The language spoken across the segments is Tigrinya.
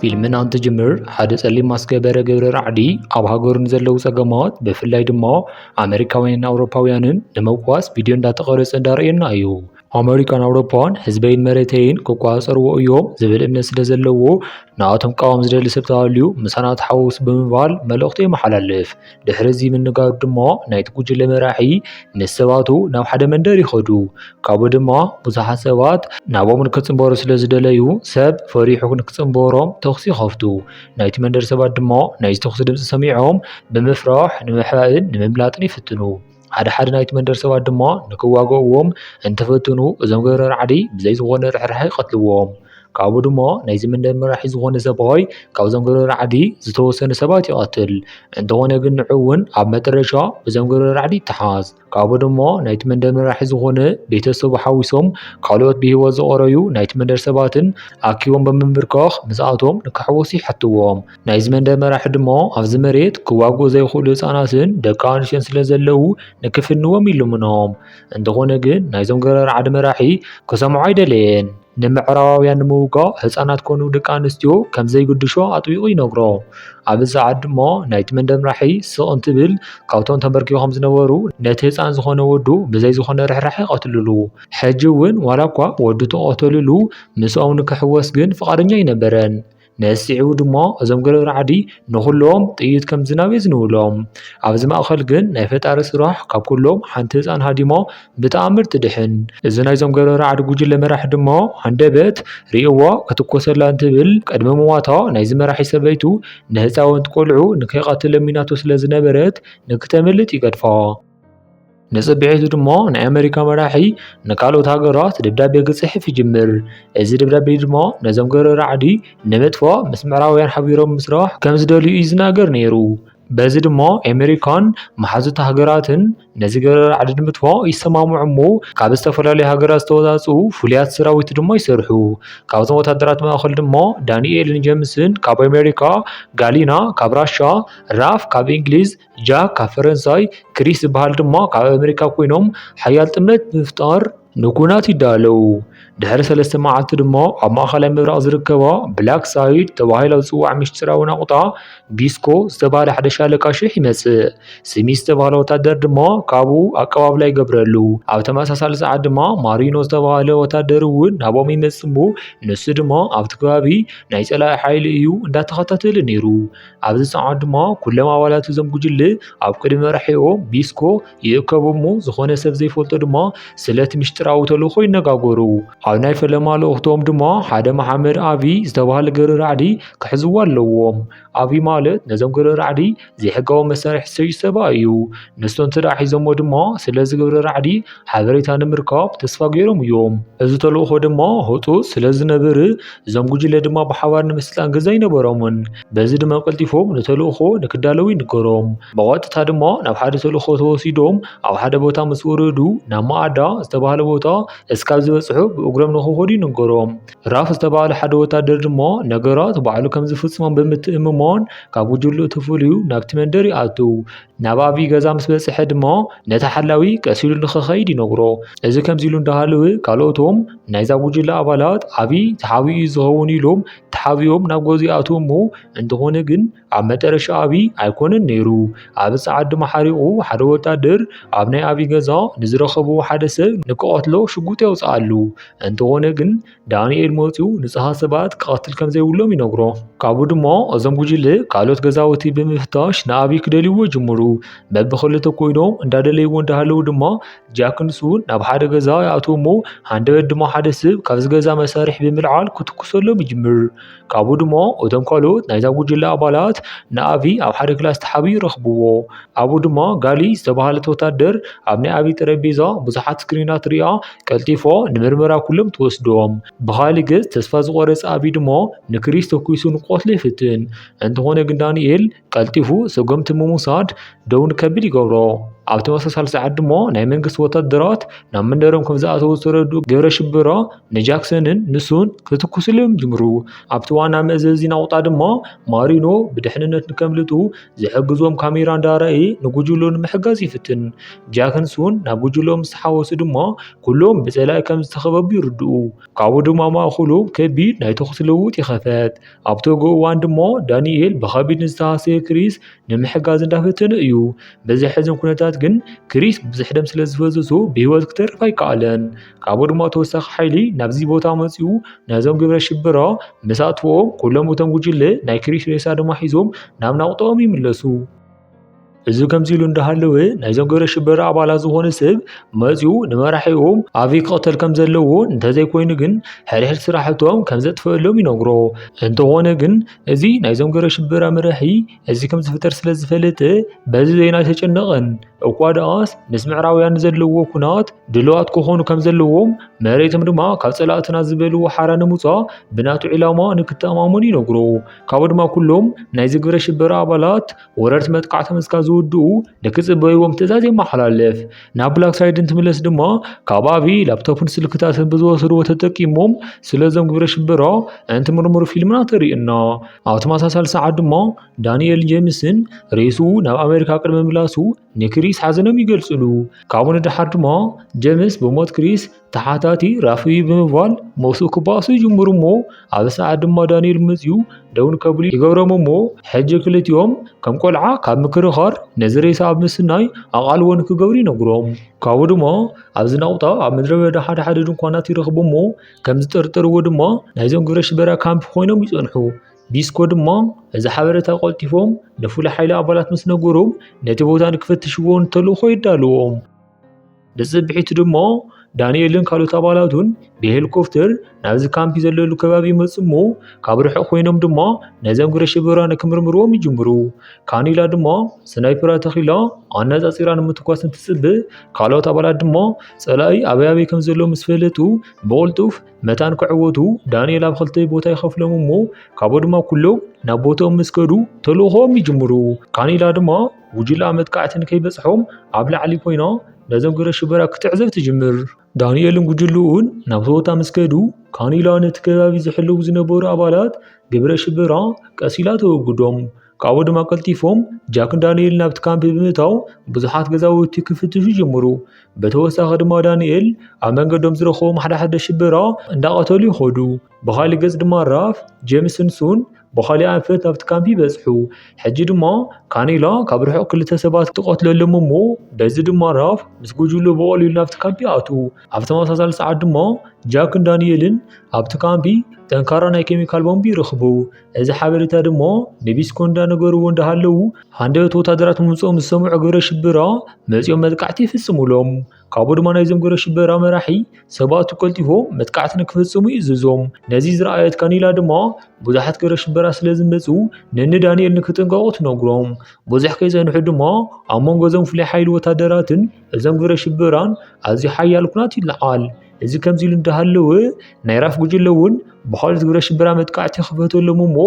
ፊልምን እንትጅምር ሓደ ጸሊም ማስገበረ ገብረ ራዕዲ ኣብ ሃገሩን ዘለው ጸገማት ብፍላይ ድማ ኣሜሪካውያንን ኣውሮፓውያንን ንምውቋስ ቪድዮ እንዳተቐረጸ እንዳርአየና እዩ። ኣሜሪካን ኣውሮፓን ህዝበይን መሬተይን ክቋጸርዎ እዮም ዝብል እምነት ስለ ዘለዎ ንኣቶም ቃወም ዝደሊ ሰብ ተባልዩ ምሳና ተሓውስ ብምባል መልእኽቱ የመሓላልፍ። ድሕሪ እዚ ምንጋሩ ድማ ናይቲ ጉጅለ መራሒ ምስ ሰባቱ ናብ ሓደ መንደር ይኸዱ። ካብኡ ድማ ብዙሓት ሰባት ናቦም ንክጽንበሩ ስለ ዝደለዩ ሰብ ፈሪሑ ንክጽንበሮም ተኽሲ ይኸፍቱ። ናይቲ መንደር ሰባት ድማ ናይ ተኽሲ ድምፂ ሰሚዖም ብምፍራሕ ንምሕባእን ንምምላጥን ይፍትኑ። ሓደ ናይቲ መንደር ሰባት ድማ ንክዋግእዎም እንትፍትኑ እዞም ገብረ ራዕዲ ብዘይ ዝኾነ ርሕራሕ ይቐትልዎም። ካብኡ ድማ ናይዚ መንደር መራሒ ዝኾነ ሰብኣይ ካብዞም ገብረ ራዕዲ ዝተወሰነ ሰባት ይቐትል። እንተኾነ ግን ንዑ እውን ኣብ መጨረሻ ብዞም ገብረ ራዕዲ ይተሓዝ። ካብኡ ድማ ናይቲ መንደር መራሒ ዝኾነ ቤተሰቡ ሓዊሶም ካልኦት ብሂወት ዝቐረዩ ናይቲ መንደር ሰባትን ኣኪቦም ብምብርካኽ ምስኣቶም ንክሕወሱ ይሕትዎም። ናይዚ መንደር መራሒ ድማ ኣብዚ መሬት ክዋግኡ ዘይኽእሉ ህፃናትን ደቂ ኣንስትዮን ስለ ዘለው ንክፍንዎም ይልምኖም። እንተኾነ ግን ናይዞም ገብረ ራዕዲ መራሒ ክሰምዖ ኣይደለየን። ንምዕራባውያን ንምውጋእ ህፃናት ኮኑ ደቂ ኣንስትዮ ከም ዘይግድሾ ኣጥቢቑ ይነግሮም። ኣብዚ ሰዓት ድማ ናይቲ መንደር መራሒ ስቕ እንትብል ካብቶም ተንበርኪኾም ዝነበሩ ነቲ ህፃን ዝኾነ ወዱ ብዘይ ዝኾነ ርሕራሕ ይቐትልሉ። ሕጂ እውን ዋላ እኳ ወዱ ተቐተሉሉ ምስኦም ንክሕወስ ግን ፍቓደኛ ኣይነበረን። ነሲዑ ድማ እዞም ገብረ ራዕዲ ንኹሎም ጥይት ከም ዝናብ የዝንብሎም። ኣብዚ ማእኸል ግን ናይ ፈጣሪ ስራሕ ካብ ኩሎም ሓንቲ ህፃን ሃዲሞ ብተኣምር ትድሕን። እዚ ናይዞም ገብረ ራዕዲ ጉጅለ መራሒ ድማ ሃንደበት ርእይዋ ክትኮሰላ እንትብል ቅድሚ ምሟታ ናይዚ መራሒ ሰበይቱ ንህፃውንቲ ቆልዑ ንከይቐትል ለሚናቶ ስለ ዝነበረት ንክተምልጥ ይገድፋ። ንጽቢዒቱ ድማ ናይ ኣሜሪካ መራሒ ንካልኦት ሃገራት ደብዳቤ ክጽሕፍ ይጅምር። እዚ ደብዳቤ ድማ ነዞም ገብረ ራዕዲ ንምጥፋእ ምስ ምዕራባውያን ሓቢሮም ምስራሕ ከም ዝደልዩ እዩ ዝናገር ነይሩ። በዚ ድማ ኣሜሪካን መሓዙት ሃገራትን ነዚ ገብረ ራዕዲ ንምጥፋእ ይሰማምዑ እሞ ካብ ዝተፈላለዩ ሃገራት ዝተወጻጽኡ ፍሉያት ሰራዊት ድማ ይሰርሑ። ካብዞም ወታደራት ማእኸል ድማ ዳንኤልን ጀምስን ካብ ኣሜሪካ፣ ጋሊና ካብ ራሻ፣ ራፍ ካብ እንግሊዝ፣ ጃክ ካብ ፈረንሳይ፣ ክሪስ ዝበሃል ድማ ካብ ኣሜሪካ ኮይኖም ሓያል ጥምረት ብምፍጣር ንኩናት ይዳለው። ድሕሪ 3 መዓልቲ ድማ ኣብ ማእኸላይ ምብራቕ ዝርከባ ብላክ ሳይድ ተባሂላ ዝፅዋዕ ምሽጥራዊ ናቁጣ ቢስኮ ዝተባህለ ሓደ ሻለቃ ሽሕ ይመጽእ። ስሚት ዝተባህለ ወታደር ድማ ካብኡ ኣቀባብላ ይገብረሉ። ኣብ ተመሳሳሊ ሰዓት ድማ ማሪኖ ዝተባህለ ወታደር እውን ናቦም ይመጽእ እሞ ንሱ ድማ ኣብቲ ከባቢ ናይ ጸላኢ ሓይሊ እዩ እንዳተኸታተለ ነይሩ። ኣብዚ ሰዓት ድማ ኩሎም ኣባላት እዞም ጉጅለ ኣብ ቅድሚ መራሒኦም ቢስኮ ይእከቡ እሞ ዝኾነ ሰብ ዘይፈልጦ ድማ ስለቲ ምሽጥራዊ ተልእኾ ይነጋገሩ። ኣብ ናይ ፈለማ ልእኽቶም ድማ ሓደ መሓመድ ኣቢ ዝተባህለ ገብረ ራዕዲ ክሕዝዎ ኣለዎም። ኣቢ ማለት ነዞም ገብረ ራዕዲ ዘይሕጋዊ መሳርሒ ዝሸይጥ ሰብኣይ እዩ። ንሱ እንተደኣ ሒዞሞ ድማ ስለዚ ገብረ ራዕዲ ሓበሬታ ንምርካብ ተስፋ ገይሮም እዮም። እዚ ተልእኾ ድማ ህጡስ ስለ ዝነበረ እዞም ጉጅለ ድማ ብሓባር ንምስልጣን ገዛ ይነበሮምን። በዚ ድማ ቀልጢፎም ንተልእኾ ንክዳለው ይንገሮም። ብቐጥታ ድማ ናብ ሓደ ተልእኾ ተወሲዶም ኣብ ሓደ ቦታ ምስ ወረዱ ናብ ማኣዳ ዝተባህለ ቦታ እስካብ ዝበጽሑ ብእግሮም ንኽኸዱ ይንገሮም። ራፍ ዝተባህለ ሓደ ወታደር ድማ ነገራት ባዕሉ ከም ዝፍጽሞም ብምትእምማን ካብ ጉጅለኡ ተፈልዩ ናብቲ መንደር ይኣቱ። ናብ ኣቢ ገዛ ምስ በጽሐ ድማ ነቲ ሓላዊ ቀስ ኢሉ ንኽኸይድ ይነግሮ። እዚ ከምዚ ኢሉ እንዳሃለወ ካልኦቶም ናይዛ ጉጅለ ኣባላት ኣቢ ተሓቢኡ ዝኸውን ኢሎም ተሓቢኦም ናብ ገዝኡ ይኣትዉ እሞ እንተኾነ ግን ኣብ መጨረሻ ኣቢ ኣይኮነን ነይሩ። ኣብ ሰዓት ድማ ሓሪቑ ሓደ ወታደር ኣብ ናይ ኣቢ ገዛ ንዝረኸብዎ ሓደ ሰብ ንክቐትሎ ሽጉጥ የውፅኣሉ። እንተኾነ ግን ዳንኤል መፂኡ ንጹሃት ሰባት ክቐትል ከም ዘይብሎም ይነግሮ። ካብኡ ድማ እዞም ጉጅለ ካልኦት ገዛውቲ ብምፍታሽ ንኣቢ ክደልይዎ ጅምሩ። በብኽልተ ኮይኖም እንዳደለይዎ እንዳሃለው ድማ ጃክ ንሱን ናብ ሓደ ገዛ ይኣትዉ እሞ ሃንደበት ድማ ሓደ ሰብ ካብዚ ገዛ መሳርሒ ብምልዓል ክትኩሰሎም ይጅምር። ካብኡ ድማ እቶም ካልኦት ናይዛ ጉጅለ ኣባላት ንኣቢ ኣብ ሓደ ክላስ ተሓቢኡ ይረኽብዎ። ኣብኡ ድማ ጋሊ ዝተባህለት ወታደር ኣብ ናይ ኣቢ ጠረጴዛ ብዙሓት ስክሪናት ሪኣ ቀልጢፎ ንምርመራ ኩሎም ትወስዶም። ብኻሊእ ገጽ ተስፋ ዝቆረፀ ኣቢ ድማ ንክሪስ ተኩሱ ንቆትሎ ይፍትን። እንተኾነ ግን ዳንኤል ቀልጢፉ ሰጎምቲ ምሙሳድ ደው ንከብል ይገብሮ። ኣብ ተመሳሳሊ ሰዓት ድማ ናይ መንግስቲ ወታደራት ናብ መንደሮም ከም ዝኣተዉ ዝተረድኡ ግብረ ሽበራ ንጃክሰንን ንሱን ክትኩስሎም ጅምሩ። ኣብቲ ዋና መእዘዚ ናውጣ ድማ ማሪኖ ብድሕንነት ንከምልጡ ዝሕግዝዎም ካሜራ እንዳረኣየ ንጉጅሎ ንምሕጋዝ ይፍትን። ጃክን ሱን ናብ ጉጅሎ ምስ ተሓወሱ ድማ ኩሎም ብጸላኢ ከም ዝተኸበቡ ይርድኡ። ካብኡ ድማ ማእኸሎም ከቢድ ናይ ተኹሲ ልውውጥ ይኸፈት። ኣብቲ እዋን ድማ ዳንኤል ብኸቢድ ንዝተሃሰየ ክሪስ ንምሕጋዝ እንዳፈተነ እዩ። በዚ ሕዝን ኩነታት ግን ክሪስ ብዙሕ ደም ስለ ዝፈሰሶ ብሂወት ክተርፍ ኣይከኣለን። ካብኡ ድማ ተወሳኺ ሓይሊ ናብዚ ቦታ መፂኡ ናይዞም ግብረ ሽበራ መሳትፎኦም ኩሎም እቶም ጉጅለ ናይ ክሪስ ሬሳ ድማ ሒዞም ናብ ናውጣኦም ይምለሱ። እዚ ከምዚ ኢሉ እንዳሃለወ ናይዞም ግብረ ሽበራ ኣባላት ዝኾነ ሰብ መፂኡ ንመራሒኦም ኣበይ ክቕተል ከም ዘለዎ እንተዘይኮይኑ ግን ሕድሕድ ስራሕቶም ከም ዘጥፍአሎም ይነግሮ። እንተኾነ ግን እዚ ናይዞም ግብረ ሽበራ መራሒ እዚ ከም ዝፍጠር ስለ ዝፈለጠ በዚ ዜና ተጨነቐን። እኳ ደኣስ ምስ ምዕራባውያን ዘለዎ ኩናት ድልዋት ክኾኑ ከም ዘለዎም መሬቶም ድማ ካብ ፀላእትና ዝበልዎ ሓራ ንምውፃእ ብናቱ ዒላማ ንክተኣማመኑ ይነግሮ። ካብኡ ድማ ኩሎም ናይዚ ግብረ ሽበራ ኣባላት ወረርቲ መጥቃዕቲ ምስካብ ዝውድኡ ንክፅበይዎም ትእዛዝ የመሓላለፍ። ናብ ብላክ ሳይድ እንትምለስ ድማ ከባቢ ላፕቶፕን ስልክታትን ብዝወስድዎ ተጠቂሞም ስለዞም ግብረ ሽበራ እንትምርምሩ ፊልምና ተሪእና። ኣብ ተመሳሳሊ ሰዓት ድማ ዳንኤል ጄምስን ሬሱ ናብ ኣሜሪካ ቅድሚ ምላሱ ንክሪስ ሓዘኖም ይገልጽሉ። ካብኡ ንድሓር ድማ ጄምስ ብሞት ክሪስ ተሓታቲ ራፍይ ብምባል መብስኡ ክባእሱ ይጅምሩ እሞ ኣብ ሰዓት ድማ ዳንኤል መፂኡ ደው ንከብሉ ይገብሮም እሞ ሕጂ ክልቲኦም ከም ቆልዓ ካብ ምክርኻር ነዚ ሬሳ ኣብ ምስናይ ኣቓልቦ ንክገብሩ ይነግሮም። ካብኡ ድማ ኣብዚ ናውጣ ኣብ ምድረ በዳ ሓደ ሓደ ድንኳናት ይረኽቡ እሞ ከም ዝጠርጠርዎ ድማ ናይዞም ግብረ ሽበራ ካምፕ ኮይኖም ይጸንሑ። ቢስኮ ድማ እዚ ሓበሬታ ቆልጢፎም ንፍሉይ ሓይሊ ኣባላት ምስ ነገሮም ነቲ ቦታ ንክፈትሽዎ እንተልእኮ ይዳልዎም። ንፅብሒቱ ድማ ዳንኤልን ካልኦት ኣባላቱን ብሄሊኮፕተር ናብዚ ካምፒ ዘለሉ ከባቢ ይመፁ እሞ ካብ ርሑቕ ኮይኖም ድማ ናይዞም ግብረ ሽበራ ንክምርምርዎም ይጅምሩ። ካኒላ ድማ ስናይፐራ ተኺላ ኣነፃፂራ ንምትኳስ እንትፅብእ ካልኦት ኣባላት ድማ ፀላኢ ኣበይ ከም ዘሎ ምስ ፈለጡ ብቕልጡፍ መታ ንክዕወቱ ዳንኤል ኣብ ክልተ ቦታ ይኸፍሎም እሞ ካብኡ ድማ ኩሎም ናብ ቦታኦም ምስ ከዱ ተልእኾም ይጅምሩ። ካኒላ ድማ ጉጅለ መጥቃዕቲ ንከይበፅሖም ኣብ ላዕሊ ኮይና ነዞም ግብረ ሽበራ ክትዕዘብ ትጅምር። ዳንኤልን ጉጅሉኡን ናብ ቦታ ምስ ከዱ ካኒላ ነቲ ከባቢ ዝሕልው ዝነበሩ ኣባላት ግብረ ሽበራ ቀሲላ ተወግዶም። ካብኡ ድማ ቀልጢፎም ጃክን ዳንኤል ናብቲ ካምፕ ብምእታው ብዙሓት ገዛውቲ ክፍትሹ ጀመሩ። በተወሳኺ ድማ ዳንኤል ኣብ መንገዶም ዝረኸቦም ሓደ ሓደ ሽበራ እንዳቐተሉ ይኸዱ። ብኻሊእ ገጽ ድማ ራፍ ጄምስን ሱን ብኻሊእ ኣንፈት ናብቲ ካምፕ ይበፅሑ። ሕጂ ድማ ካኒላ ካብ ርሑቕ ክልተ ሰባት ትቐትለሎም እሞ በዚ ድማ ራፍ ምስ ጉጅሉ ብቐሊሉ ናብቲ ካምፕ ይኣትዉ። ኣብ ተመሳሳሊ ሰዓት ድማ ጃክን ዳንኤልን ኣብቲ ካምፕ ጠንካራ ናይ ኬሚካል ቦምቢ ይረኽቡ። እዚ ሓበሬታ ድማ ንቢስኮ እንዳነገርዎ እንዳሃለዉ ሃንደበት ወታደራት ምምፅኦም ዝሰምዑ ግብረ ሽበራ መፂኦም መጥቃዕቲ ይፍፅሙሎም። ካብኡ ድማ ናይዞም ግብረ ሽበራ መራሒ ሰባቱ ቀልጢፎም መጥቃዕቲ ንክፍፅሙ ይእዝዞም። ነዚ ዝረኣየት ካኒላ ድማ ብዙሓት ግብረ ሽበራ ስለ ዝመፁ ነኒ ዳንኤል ንክጥንቀቑ ትነግሮም። ብዙሕ ከይፀንሑ ድማ ኣብ መንጎ እዞም ፍሉይ ሓይሊ ወታደራትን እዞም ግብረ ሽበራን ኣዝዩ ሓያል ኩናት ይለዓል። እዚ ከምዚ ኢሉ እንዳሃለወ ናይ ራፍ ጉጅለ እውን ብኻልኦት ግብረ ሽበራ መጥቃዕቲ ይኽፈተሎም እሞ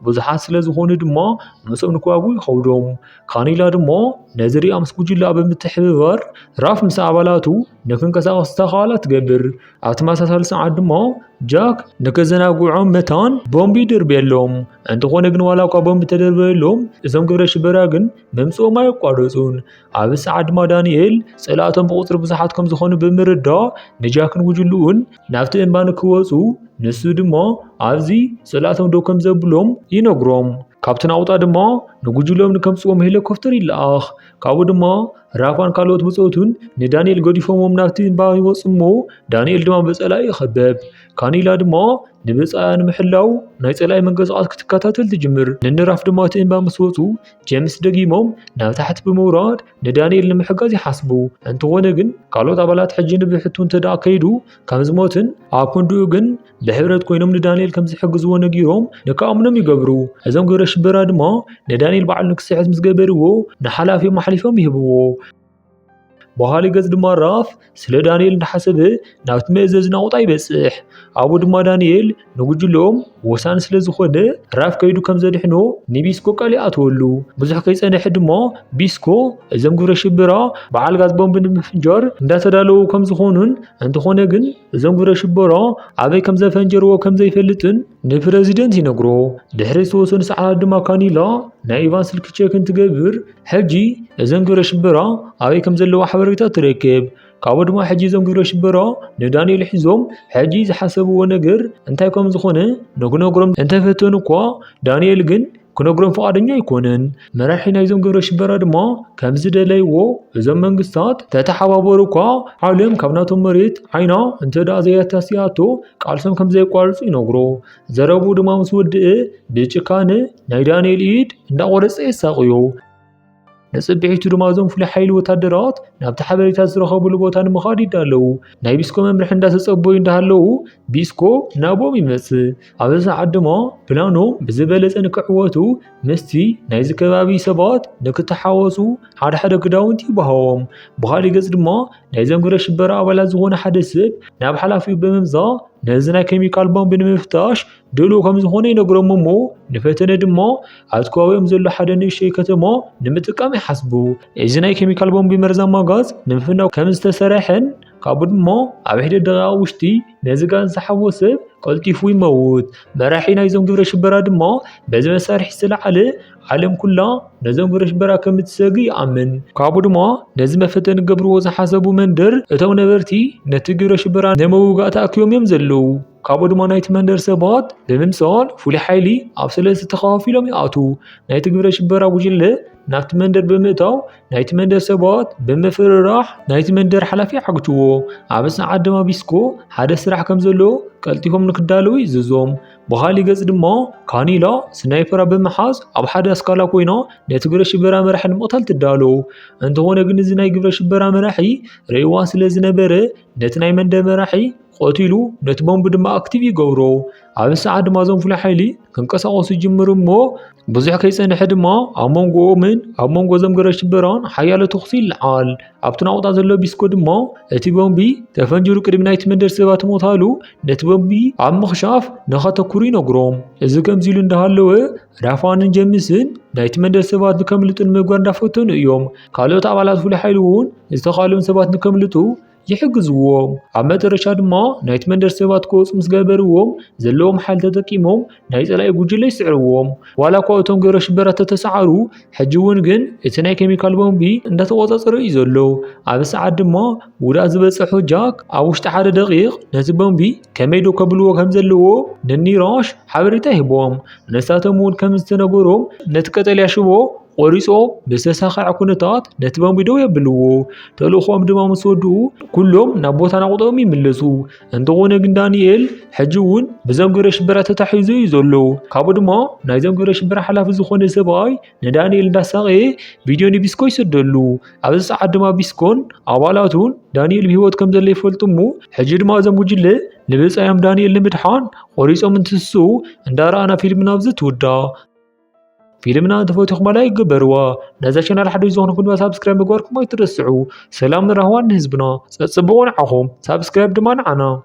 ብዙሓት ስለ ዝኾኑ ድማ ምስኦም ንክዋግኡ ይኸብዶም። ካኒላ ድማ ነዚ ሪኣ ምስ ጉጅለ ብምትሕብባር ራፍ ምስ ኣባላቱ ንክንቀሳቐስ ዝተኻእላ ትገብር። ኣብ ተመሳሳሊ ሰዓት ድማ ጃክ ንከዘናግዖም መታን ቦምቢ ይድርብየሎም። እንተኾነ ግን ዋላ እኳ ቦምቢ ተደርበየሎም እዞም ግብረ ሽበራ ግን መምፅኦም ኣይቋረፁን። ኣብ ሰዓት ድማ ዳንኤል ፀላእቶም ብቁፅሪ ብዙሓት ከም ዝኾኑ ብምርዳእ ንጃክን ጉጅሉኡን ናብቲ እምባ ንክወፁ ንሱ ድማ ኣብዚ ፀላእቶም ደው ከም ዘብሎም ይነግሮም። ካብቲ ናውጣ ድማ ንጉጅሎም ንከምፅዎም ሄሊኮፕተር ይለኣኽ። ካብኡ ድማ ራፋን ካልኦት ብፆቱን ንዳንኤል ገዲፎሞም ናብቲ እምባ ይወፁ እሞ ዳንኤል ድማ በፀላኢ ይኸበብ። ካኒላ ድማ ንበፃያ ንምሕላው ናይ ፀላኢ መንቀሳቐሲ ክትከታተል ትጅምር። ንንራፍ ድማ እቲ እምባ ምስ ወፁ ጄምስ ደጊሞም ናብ ታሕቲ ብምውራድ ንዳንኤል ንምሕጋዝ ይሓስቡ። እንተኾነ ግን ካልኦት ኣባላት ሕጂ ንብሕቱ እንተደኣ ከይዱ ከም ዝሞትን ኣብ ክንድኡ ግን ብሕብረት ኮይኖም ንዳንኤል ከም ዝሕግዝዎ ነጊሮም ንከኣምኖም ይገብሩ። እዞም ግብረ ሽበራ ድማ ንዳንኤል በዓል ንክስሕት ምስ ገበርዎ ንሓላፊኦም ኣሕሊፎም ይህብዎ። بحالي قز دما راف سلا دانيال نحسب نابت مئزز ناوطا يبسح أبو دما دانيال نقول وسان سلا زخونه راف كيدو كم زدحنو نبيسكو قالي أتولو بزح كيس أنا حد ما بيسكو إزم قرر شبرا بعال غاز بومب نمفنجر ندا تدالو كم زخونن أنت خونجن إزم قرر شبرا عبي كم زفنجر وكم زي فلتن نفرزيدنت ينقرو دحرس وسن ساعة دما كانيلا نايفان سلك تشيكن تقبر حجي إزم قرر شبرا عبي كم زلوا حبريتا تركب كابو دما حجي زم قرر شبرا ندانيال حزوم حجي زحسبو نجر انتي كم زخونه نقرم انت فتونو كوا دانيال جن كنقرم فقادنيا يكونن مراحي نايزم قبر شبرا دما كمز دلايو ازم منقستات تتحوابورو كوا عالم كابناتو مريت عينا انت دا زياتا سياتو قالسم كمز يقوالسو ينقرو زربو دما مسود بيچكان ناي دانيال ايد اندا قرص يساقيو نصبحيتو دما زم فل حيل وتادرات نابت حبريتا زرخبو ቦታ ንምኻድ ይዳለው ናይ ቢስኮ መምርሕ እንዳተጸበዩ እንዳሃለው ቢስኮ ናቦም ይመጽ ኣብዛ ዓድሞ ፕላኖ ብዝበለጸ ንክዕወቱ መስቲ ናይ ዝከባቢ ሰባት ንክተሓወሱ ሓደ ሓደ ክዳውንቲ ይባሃዎም በኻሊ ገጽ ድማ ናይ ዘምግረ ሽበራ ኣባላት ዝኾነ ሓደ ሰብ ናብ ሓላፊው በመምዛ ነዝና ኬሚካል ቦምብ ንምፍታሽ ድሉ ከም ዝኾነ ይነግሮም እሞ ንፈተነ ድማ ኣትኳዊም ዘሎ ሓደ ንእሽተይ ከተማ ንምጥቃም ይሓስቡ እዚ ናይ ኬሚካል ቦምብ መርዛማ ጋዝ ንምፍናው ከም ዝተሰርሐን ካብኡ ድማ ኣብ ሕደ ደቂቃ ውሽጢ ነዚ ጋዝ ዝሓወ ሰብ ቀልጢፉ ይመውት መራሒ ናይዞም ግብረ ሽበራ ድማ በዚ መሳርሒ ስለዓለ ዓለም ኩላ ነዞም ግብረ ሽበራ ከም እትሰጊ ይኣምን ካብኡ ድማ ነዚ መፈተኒ ገብርዎ ዝሓሰቡ መንደር እቶም ነበርቲ ነቲ ግብረ ሽበራ ንምውጋእ ተኣኪቦም እዮም ዘለው ካብኡ ድማ ናይቲ መንደር ሰባት ብምምሳል ፍሉይ ሓይሊ ኣብ ሰለስተ ተኸፋፊሎም ይኣቱ ናይቲ ግብረ ሽበራ ጉጅለ ናብቲ መንደር ብምእታው ናይቲ መንደር ሰባት ብምፍርራሕ ናይቲ መንደር ሓላፊ ሓግትዎ ኣብ ሰዓት ድማ ቢስኮ ሓደ ስራሕ ከም ዘሎ ቀልጢፎም ንክዳለው ይዝዞም በኻሊ ገጽ ድማ ካኒላ ስናይፐራ ብምሓዝ ኣብ ሓደ ኣስካላ ኮይና ነቲ ግብረ ሽበራ መራሒ ንምቕታል ትዳለው እንተኾነ ግን እዚ ናይ ግብረ ሽበራ መራሒ ርእይዋ ስለ ዝነበረ ነቲ ናይ መንደር መራሒ ቆቲሉ ነቲ ቦምብ ድማ ኣክቲቭ ይገብሮ ኣብ ሰዓት ድማ ዞም ፍሉይ ሓይሊ ክንቀሳቀሱ ይጅምሩ እሞ ብዙሕ ከይጸንሐ ድማ ኣብ መንጎኦምን ኣብ መንጎ ዞም ግብረ ሽበራን ሓያሎ ተኹሲ ይለዓል ኣብቲ ናውጣ ዘሎ ቢስኮ ድማ እቲ ቦምቢ ተፈንጂሩ ቅድሚ ናይቲ መንደር ሰባት ሞታሉ ነቲ ቦምቢ ኣብ ምኽሻፍ ንኸተኩሩ ይነግሮም እዚ ከምዚ ኢሉ እንዳሃለወ ራፋንን ጀምስን ናይቲ መንደር ሰባት ንከምልጡ ንምግባር እንዳፈተኑ እዮም ካልኦት ኣባላት ፍሉይ ሓይሊ እውን ዝተኻልኦም ሰባት ንከምልጡ يحجزوهم عما ترشاد ما نايت من درسات كوس مسجبروهم زلهم حال تتقيمهم نايت لا يجوج ليس عروهم ولا قوتهم جرش برة تسعروا حجون جن اتناي كيميكال بومبي عند توازن رئي زلوا على سعد ما ولا زبط حجاك أوش تحر دقيق ناس بومبي كميدو قبلوا كم زلوا ننيراش حبرته بوم نساتمون كم استنجرهم نتكتل يشوفوا قريصو بسساخع كونتات نتبان بيدو يبلو تلوخوم دما مسودو كلهم نابوتا نقضوم يملسو انتغونا جن دانيال حجون بزام قرش برا تتحيزو يزولو كابو دما نايزام قرش برا حلاف زخون سباي ندانيال داساقي فيديو نبسكو يسدلو عبز ساعد دما بسكون عوالاتون دانيال بهوت كم زلي فولتمو حجي دما زام وجله نبس ايام دانيال لمدحان قريصو من تسو اندارا انا فيلم نابزت ودا فيلمنا تفوتكم على يقبروا نزا شانل حدو يزونكم سبسكرايب بقوركم ما يترسعوا سلام نرهوان حزبنا صبغون عهم سبسكرايب دمان عنا